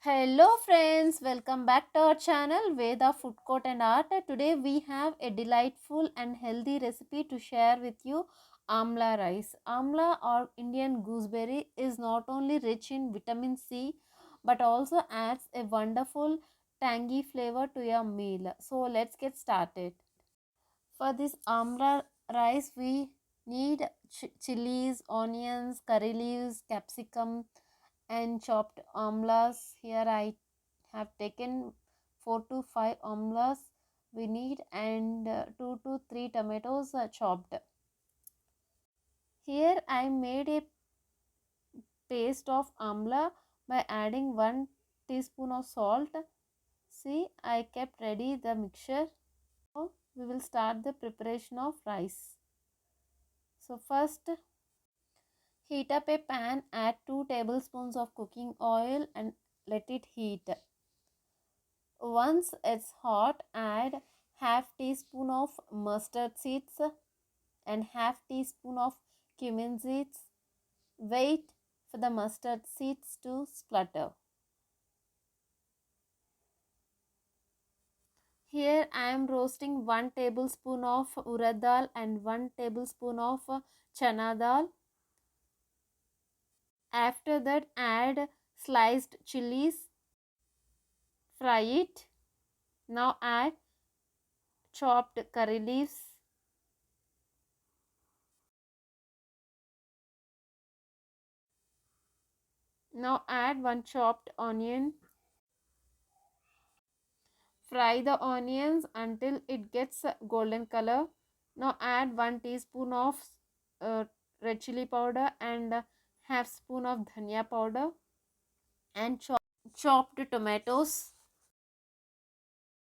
Hello friends, welcome back to our channel Veda Food Court and Art. Today we have a delightful and healthy recipe to share with you, Amla rice. Amla or Indian gooseberry is not only rich in vitamin C but also adds a wonderful tangy flavor to your meal. So let's get started. For this Amla rice we need chilies, onions, curry leaves, capsicum and chopped amlas. Here I have taken 4 to 5 amlas we need, and 2 to 3 tomatoes chopped. Here I made a paste of amla by adding 1 teaspoon of salt. See, I kept ready the mixture. Now we will start the preparation of rice. So first, heat up a pan, add 2 tablespoons of cooking oil and let it heat. Once it's hot, add half teaspoon of mustard seeds and half teaspoon of cumin seeds. Wait for the mustard seeds to splutter. Here I am roasting 1 tablespoon of urad dal and 1 tablespoon of chana dal. After that, add sliced chilies. Fry it. Now add chopped curry leaves. Now add 1 chopped onion. Fry the onions until it gets golden color. Now add 1 teaspoon of red chili powder and half spoon of dhania powder and chopped tomatoes.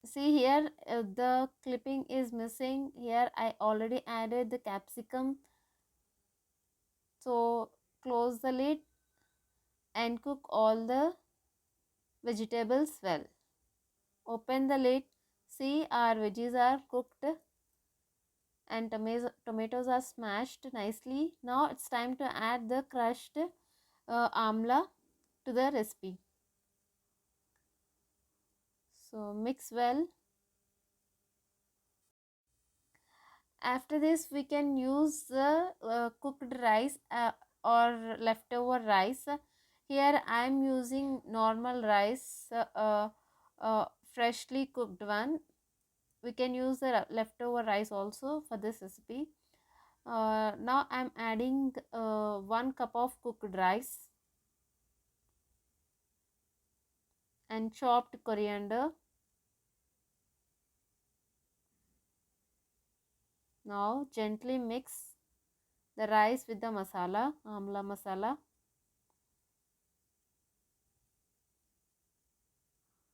See here, the clipping is missing. Here I already added the capsicum. So close the lid and cook all the vegetables well. Open the lid. See, our veggies are cooked and tomatoes are smashed nicely. Now it's time to add the crushed amla to the recipe. So mix well. After this we can use the cooked rice or leftover rice. Here I am using normal rice, freshly cooked one. We can use the leftover rice also for this recipe. Now I am adding 1 cup of cooked rice and chopped coriander. Now gently mix the rice with the masala, amla masala.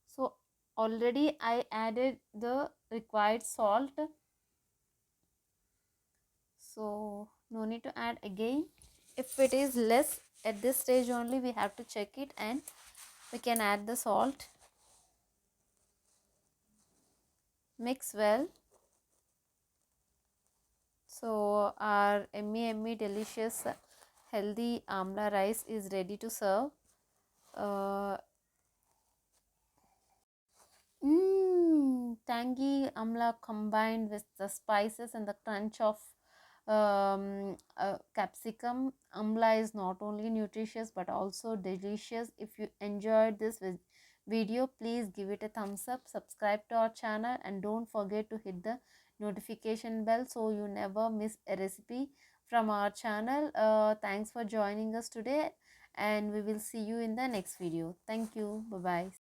So already I added the required salt. So no need to add again. If it is less at this stage only, we have to check it and we can add the salt. Mix well. So our yummy delicious healthy amla rice is ready to serve. Tangy amla combined with the spices and the crunch of capsicum. Amla is not only nutritious but also delicious. If you enjoyed this video, please give it a thumbs up, subscribe to our channel and don't forget to hit the notification bell so you never miss a recipe from our channel. Thanks for joining us today and we will see you in the next video. Thank you. Bye bye.